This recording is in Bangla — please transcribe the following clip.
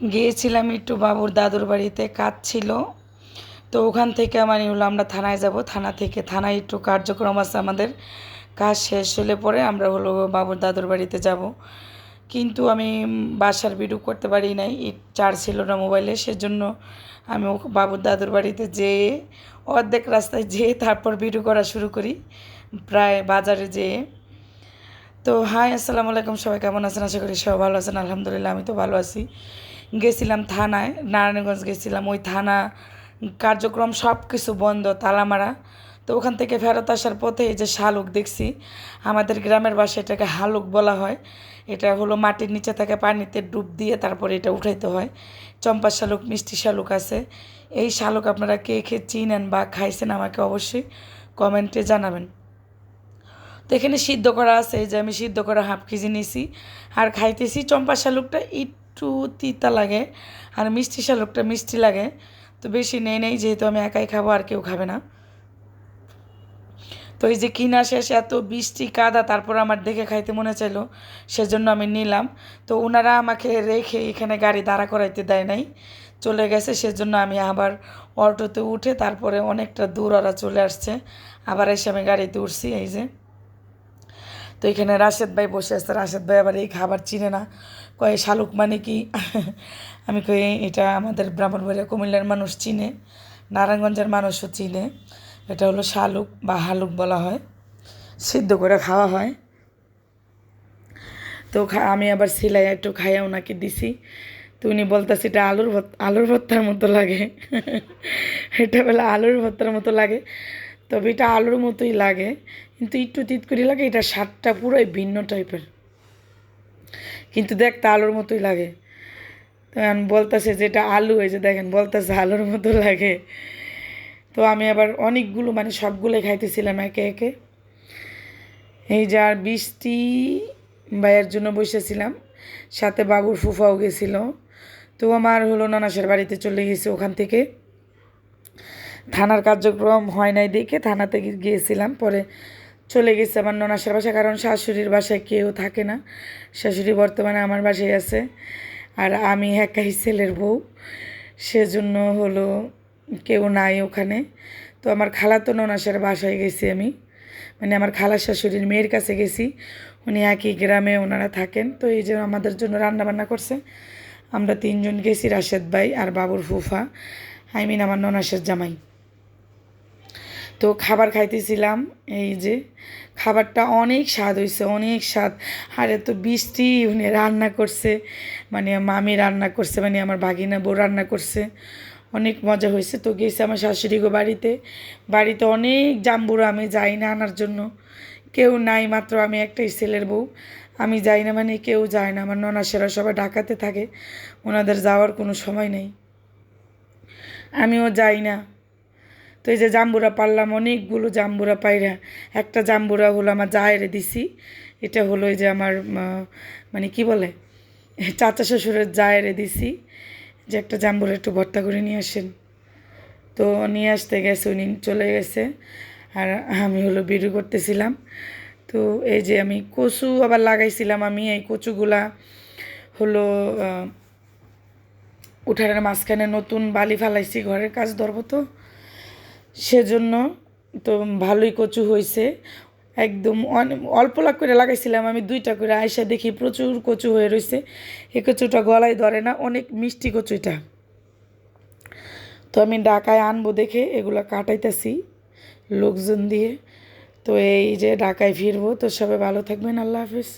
গিয়েছিলাম একটু বাবুর দাদুর বাড়িতে, কাজ ছিল। তো ওখান থেকে হলো আমরা থানায় যাব, থানা থেকে থানায় একটু কার্যক্রম আছে আমাদের। কাজ শেষ হলে পরে আমরা হলো বাবুর দাদুর বাড়িতে যাব। কিন্তু আমি বাসার ভিডিও করতে পারি নাই, চার্জ ছিল না মোবাইলে, সেজন্য আমি বাবুর দাদুর বাড়িতে যেয়ে অর্ধেক রাস্তায় যেয়ে তারপর ভিডিও করা শুরু করি, প্রায় বাজারে যেয়ে। তো হাই, আসসালামু আলাইকুম, সবাই কেমন আছেন? আশা করি সবাই ভালো আছেন। আলহামদুলিল্লাহ আমি তো ভালো আছি। গেছিলাম থানায়, নারায়ণগঞ্জ গেছিলাম। ওই থানা কার্যক্রম সব কিছু বন্ধ, তালা মারা। তো ওখান থেকে ফেরত আসার পথে এই যে শালুক দেখছি, আমাদের গ্রামের বাসায় এটাকে হালুক বলা হয়। এটা হলো মাটির নিচে থেকে পানিতে ডুব দিয়ে তারপরে এটা উঠাইতে হয়। চম্পা শালুক, মিষ্টি শালুক আছে। এই শালুক আপনারা কে খেয়ে চিনেন বা খাইছেন আমাকে অবশ্যই কমেন্টে জানাবেন। তো এখানে সিদ্ধ করা আছে, এই যে আমি সিদ্ধ করা হাফ কেজি নিয়েছি আর খাইতেছি। চম্পা শালুকটা একটু তিতা লাগে আর মিষ্টি শালুকটা মিষ্টি লাগে। তো বেশি নেই যেহেতু আমি একাই খাবো, আর কেউ খাবে না। তো এই যে কিনা শেষ, এত বৃষ্টি কাদা, তারপর আমার দেখে খাইতে মনে চাইলো, সেজন্য আমি নিলাম। তো ওনারা আমাকে রেখে এখানে গাড়ি দাঁড়া করাইতে দেয় নাই, চলে গেছে। সেজন্য আমি আবার অটোতে উঠে তারপরে অনেকটা দূর ওরা চলে আসছে, আবার এসে আমি গাড়িতে উঠছি। এই যে, তো এখানে রাশেদ ভাই বসে আছে। রাশেদ ভাই আবার এই খাবার চিনে না, কয় শালুক মানে কি? আমি কই এটা আমাদের ব্রাহ্মণবাড়িয়া কুমিল্লার মানুষ চিনে, নারায়ণগঞ্জের মানুষও চিনে। এটা হলো শালুক বা হালুক বলা হয়, সিদ্ধ করে খাওয়া হয়। তো আমি আবার সিলাই একটু খাইয়া ওনাকে দিছি। তো উনি বলতেছে এটা আলুর ভর্তার মতো লাগে। এটা বলে আলুর ভর্তার মতো লাগে, তবে এটা আলুর মতোই লাগে, কিন্তু একটু তিত করে লাগে। এটা স্বাদটা পুরোই ভিন্ন টাইপের, কিন্তু দেখতে আলুর মতোই লাগে। তো এখন বলতেছে যে এটা আলু, এই যে দেখেন বলতেছে আলুর মতো লাগে। তো আমি আবার অনেকগুলো মানে সবগুলোই খাইতেছিলাম একে একে। এই যে আর বৃষ্টি ভাইয়ের জন্য বসেছিলাম, সাথে বাবুর ফুফাও গেছিল। তো আমার হলো ননাসের বাড়িতে চলে গেছি। ওখান থেকে থানার কার্যক্রম হয় নাই দেখে থানাতে গিয়েছিলাম, পরে চলে গেছে আমার ননাসের বাসায়, কারণ শাশুড়ির বাসায় কেউ থাকে না। শাশুড়ি বর্তমানে আমার বাসায় আছে, আর আমি একাই ছেলের বউ, সেজন্য হলো কেউ নাই ওখানে। তো আমার খালাতো ননাসের বাসায় গেছি আমি, মানে আমার খালা শাশুড়ির মেয়ের কাছে গেছি। উনি একই গ্রামে ওনারা থাকেন। তো এই যে আমাদের জন্য রান্নাবান্না করছে। আমরা তিনজন গেছি, রাশেদ ভাই আর বাবুর ফুফা, আমার ননাসের জামাই। তো খাবার খাইতেছিলাম। এই যে খাবারটা অনেক স্বাদ হয়েছে, অনেক স্বাদ। আর এত বৃষ্টি, উনি রান্না করছে, মানে মামি রান্না করছে, মানে আমার ভাগিনা বউ রান্না করছে, অনেক মজা হয়েছে। তো গেছি আমার শাশুড়ি গো বাড়িতে। বাড়িতে অনেক জাম্বুরা, আমি যাই না আনার জন্য, কেউ নাই, মাত্র আমি একটাই ছেলের বউ। আমি যাই না মানে কেউ যায় না। আমার ননাসেরা সবাই ঢাকাতে থাকে, ওনাদের যাওয়ার কোনো সময় নেই, আমিও যাই না। তো এই যে জাম্বুরা পারলাম, অনেকগুলো জাম্বুরা পাইরা। একটা জাম্বুরা হলো আমার জায়েরে দিছি, এটা হলো এই যে আমার মানে কি বলে, চাচা শ্বশুরের জায়েরে দিছি, যে একটা জাম্বুরা একটু ভর্তা করে নিয়ে আসেন। তো নিয়ে আসতে গেছে, উনি চলে গেছে, আর আমি হলো ভিডিও করতেছিলাম। তো এই যে আমি কচু আবার লাগাইছিলাম, আমি এই কচুগুলা হলো উঠানের মাঝখানে নতুন বালি ফালাইছি, ঘরের কাজ ধরবো তো সেজন্য। তো ভালোই কচু হয়েছে, একদম অল্প লাগ করে লাগাইছিলাম আমি, 2টা করে, আইসা দেখি প্রচুর কচু হয়ে রয়েছে। এই কচুটা গলায় ধরে না, অনেক মিষ্টি কচু এটা। তো আমি ঢাকায় আনবো দেখে এগুলো কাটাইতেছি লোকজন দিয়ে। তো এই যে ঢাকায় ফিরবো। তো সবাই ভালো থাকবেন, আল্লাহ হাফিজ।